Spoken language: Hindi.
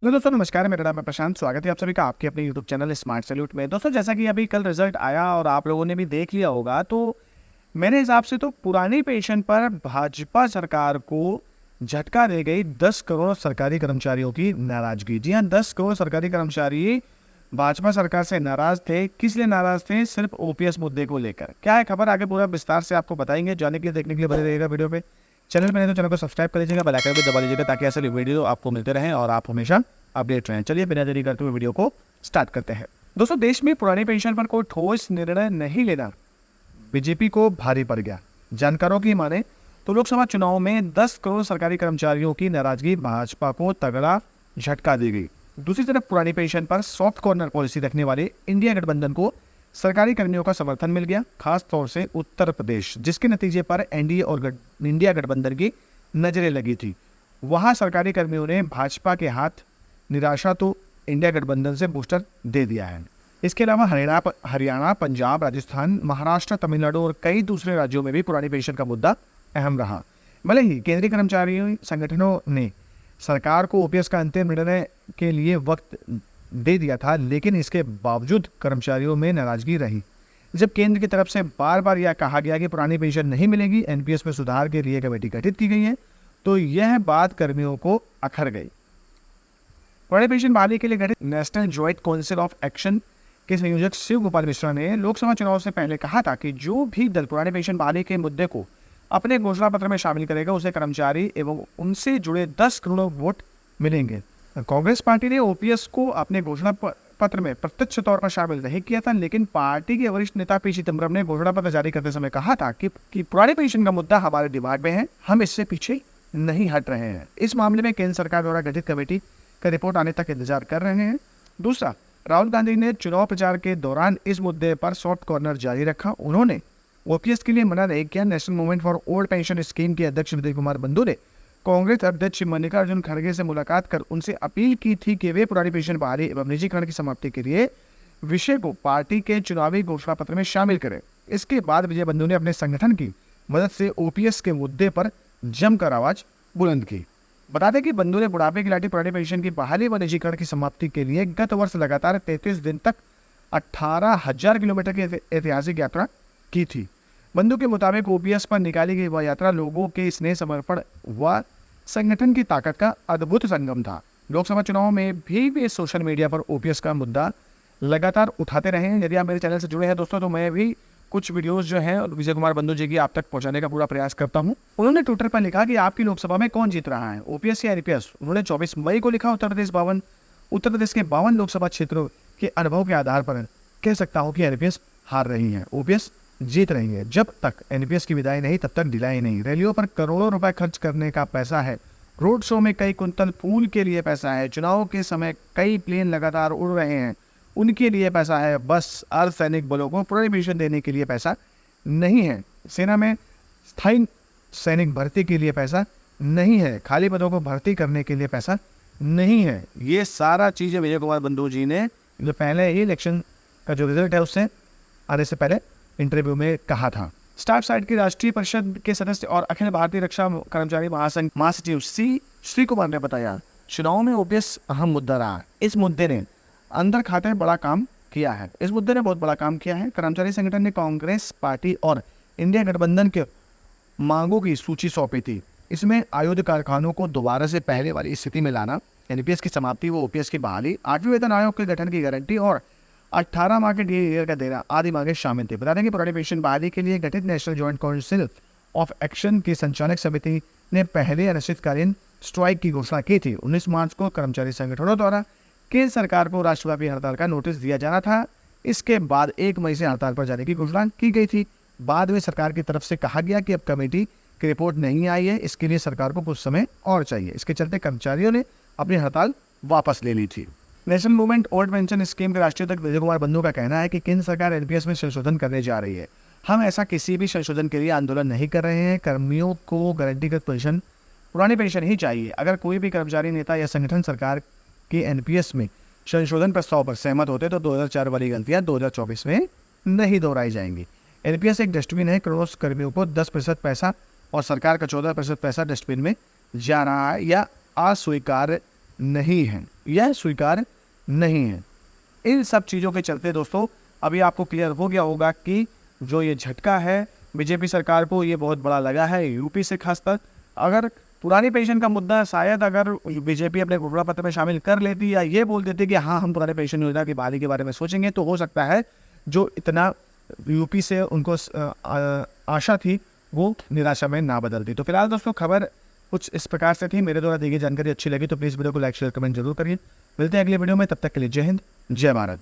हेलो दोस्तों, नमस्कार। मेरा नाम है प्रशांत। स्वागत है आप सभी का आपके अपने यूट्यूब चैनल स्मार्ट सैल्यूट में। दोस्तों, जैसा कि अभी कल रिजल्ट आया और आप लोगों ने भी देख लिया होगा, तो मेरे हिसाब से तो पुरानी पेंशन पर भाजपा सरकार को झटका दे गई 10 करोड़ सरकारी कर्मचारियों की नाराजगी। जी हाँ, 10 करोड़ सरकारी कर्मचारी भाजपा सरकार से नाराज थे। किस लिए नाराज थे? सिर्फ ओपीएस मुद्दे को लेकर। क्या है खबर, आगे पूरा विस्तार से आपको बताएंगे। जाने के लिए, देखने के लिए बने रहिएगा वीडियो पे। चैनल पे नहीं तो चैनल को सब्सक्राइब कर लीजिएगा, बेल आइकन भी दबा लीजिएगा ताकि ऐसे वीडियो आपको मिलते रहें और आप हमेशा अपडेट रहें। चलिए बिना देरी करते हुए वीडियो को स्टार्ट करते हैं। दोस्तों, देश में पुरानी पेंशन पर कोई ठोस निर्णय नहीं लेना बीजेपी को भारी पड़ गया। जानकारों की माने तो लोकसभा चुनाव में 10 करोड़ सरकारी कर्मचारियों की नाराजगी भाजपा को तगड़ा झटका दी गई। दूसरी तरफ पुरानी पेंशन पर सॉफ्ट कॉर्नर पॉलिसी रखने वाले इंडिया गठबंधन को सरकारी कर्मियों का समर्थन मिल गया, खास तौर से उत्तर प्रदेश, जिसके नतीजे पर एनडीए और इंडिया गठबंधन की नजरें लगी थी। वहां सरकारी कर्मियों ने भाजपा के हाथ निराशा तो इंडिया गठबंधन से बूस्टर दे दिया है। इसके अलावा हरियाणा, पंजाब, राजस्थान, महाराष्ट्र, तमिलनाडु और कई दूसरे राज्यों में भी पुरानी पेंशन का मुद्दा अहम रहा। भले ही केंद्रीय कर्मचारी संगठनों ने सरकार को ओपीएस का अंतिम निर्णय के लिए वक्त दे दिया था, लेकिन इसके बावजूद कर्मचारियों में नाराजगी रही। जब केंद्र की तरफ से बार बार यह कहा गया कि पुरानी पेंशन नहीं मिलेगी, एनपीएस में सुधार के लिए कमेटी गठित की गई है, तो यह बात कर्मियों को अखर गई। पुरानी पेंशन बहाली के लिए गठित national joint council of action के संयोजक शिव गोपाल मिश्रा ने लोकसभा चुनाव से पहले कहा था कि जो भी दल पुरानी पेंशन बहाली के मुद्दे को अपने घोषणा पत्र में शामिल करेगा, उसे कर्मचारी एवं उनसे जुड़े 10 करोड़ वोट मिलेंगे। कांग्रेस पार्टी ने ओपीएस को अपने घोषणा पत्र में प्रत्यक्ष तौर पर शामिल नहीं किया था, लेकिन पार्टी के वरिष्ठ नेता पी चिदम्बरम ने घोषणा पत्र जारी करते समय कहा था कि पुरानी पेंशन का मुद्दा हमारे दिमाग में है, हम इससे पीछे नहीं हट रहे हैं। इस मामले में केंद्र सरकार द्वारा गठित कमेटी का रिपोर्ट आने तक इंतजार कर रहे हैं। दूसरा, राहुल गांधी ने चुनाव प्रचार के दौरान इस मुद्दे पर सॉफ्ट कॉर्नर जारी रखा। उन्होंने ओपीएस के लिए मना नहीं किया। National movement for old pension scheme के अध्यक्ष विजय कुमार बंधु ने कांग्रेस अध्यक्ष मल्लिकार्जुन खड़गे से मुलाकात कर उनसे अपील की थी कि वे पुरानी पेंशन बहाली एवं निजीकरण की समाप्ति के लिए विषय को पार्टी के चुनावी घोषणा पत्र में शामिल करें। इसके बाद विजय बंधु ने अपने संगठन की मदद से ओपीएस के मुद्दे पर जमकर आवाज बुलंद की। बता दें कि बंधु ने बुढ़ापे की लाठी पुरानी पेंशन की बहाली व निजीकरण की समाप्ति के लिए गत वर्ष लगातार 33 दिन तक 18,000 किलोमीटर की ऐतिहासिक यात्रा की थी। बंधु के मुताबिक ओपीएस पर निकाली गई वह यात्रा लोगों के स्नेह, समर्पण व संगठन की ताकत का अद्भुत संगम था। लोकसभा चुनाव में भी वे सोशल मीडिया पर ओपीएस का मुद्दा लगातार उठाते रहे हैं। यदि आप मेरे चैनल से जुड़े हैं दोस्तों, तो मैं भी कुछ वीडियोस जो हैं विजय कुमार बंधु जी की आप तक पहुंचाने का पूरा प्रयास करता हूं। उन्होंने ट्विटर पर लिखा कि आपकी लोकसभा में कौन जीत रहा है, ओपीएस या एनपीएस। उन्होंने 24 मई को लिखा। उत्तर प्रदेश के 52 लोकसभा क्षेत्रों के अनुभव के आधार पर कह सकता हूँ कि एनपीएस हार रही है, ओपीएस जीत रही है। जब तक एनपीएस की विदाई नहीं, तब तक ढिलाई नहीं। रैलियों पर करोड़ों रुपए खर्च करने का पैसा है, रोड शो में कई कुंतल फूल के लिए पैसा है, चुनाव के समय कई प्लेन लगातार उड़ रहे हैं, उनके लिए पैसा है। बस अर्धसैनिक बलों को पुरानी पेंशन देने के लिए पैसा नहीं है। सेना में स्थायी सैनिक भर्ती के लिए पैसा नहीं है। खाली पदों को भर्ती करने के लिए पैसा नहीं है। ये सारा चीज़ें विजय कुमार बंधु जी ने जो पहले ही इलेक्शन का जो रिजल्ट है उससे आने से पहले इंटरव्यू में कहा था। स्टाफ साइड की राष्ट्रीय परिषद के सदस्य और अखिल भारतीय रक्षा कर्मचारी महासंघ महासचिव श्री कुमार ने बताया, चुनाव में ओपीएस अहम मुद्दा रहा। इस मुद्दे ने अंदर खाते बड़ा काम किया है। इस मुद्दे ने बहुत बड़ा काम किया है। कर्मचारी संगठन ने कांग्रेस पार्टी और इंडिया गठबंधन के मांगों की सूची सौंपी थी। इसमें आयुध कारखानों को दोबारा से पहले वाली स्थिति में लाना, एनपीएस की समाप्ति व ओपीएस की बहाली, 8वें वेतन आयोग के गठन की गारंटी और 18 माह के डीए का देना आदि मांगे शामिल थे। बता दें कि पुरानी पेंशन बहाली के लिए गठित national joint council of action की संचालक समिति ने पहले अनिश्चितकालीन स्ट्राइक की घोषणा की थी। 19 मार्च को कर्मचारी संगठनों द्वारा केंद्र सरकार को राष्ट्रव्यापी हड़ताल का नोटिस दिया जाना था। इसके बाद 1 मई से हड़ताल पर जाने की घोषणा की गई थी। बाद में सरकार की तरफ से कहा गया कि अब कमेटी की रिपोर्ट नहीं आई है, इसके लिए सरकार को कुछ समय और चाहिए। इसके चलते कर्मचारियों ने अपनी हड़ताल वापस ले ली थी। National movement old pension scheme के राष्ट्रीय अध्यक्ष विजय कुमार बंधु का कहना है कि केंद्र सरकार एनपीएस में संशोधन करने जा रही है। हम ऐसा किसी भी संशोधन के लिए आंदोलन नहीं कर रहे हैं। कर्मियों को गारंटीगत पेंशन, पुरानी पेंशन ही चाहिए। अगर कोई भी कर्मचारी नेता या संगठन सरकार के एनपीएस में संशोधन प्रस्ताव पर सहमत होते तो 2004 वाली गलतियां 2024 में नहीं दोहराई जाएंगी। एनपीएस एक डस्टबिन है। करोड़ों कर्मियों को 10% पैसा और सरकार का 14% पैसा डस्टबिन में जा रहा है। या अस्वीकार्य नहीं है, यह स्वीकार नहीं है। इन सब चीज़ों के चलते दोस्तों अभी आपको क्लियर हो गया होगा कि जो ये झटका है बीजेपी सरकार को ये बहुत बड़ा लगा है, यूपी से खासकर। अगर पुरानी पेंशन का मुद्दा शायद अगर बीजेपी अपने घोषणा पत्र में शामिल कर लेती या ये बोल देती कि हाँ हम पुराने पेंशन योजना की बहाली के बारे में सोचेंगे, तो हो सकता है जो इतना यूपी से उनको आशा थी वो निराशा में ना बदलती। तो फिलहाल दोस्तों खबर कुछ इस प्रकार से थी। मेरे द्वारा दी गई जानकारी अच्छी लगी तो प्लीज़ वीडियो को लाइक शेयर कमेंट जरूर करिए। मिलते हैं अगले वीडियो में, तब तक के लिए जय हिंद, जय भारत।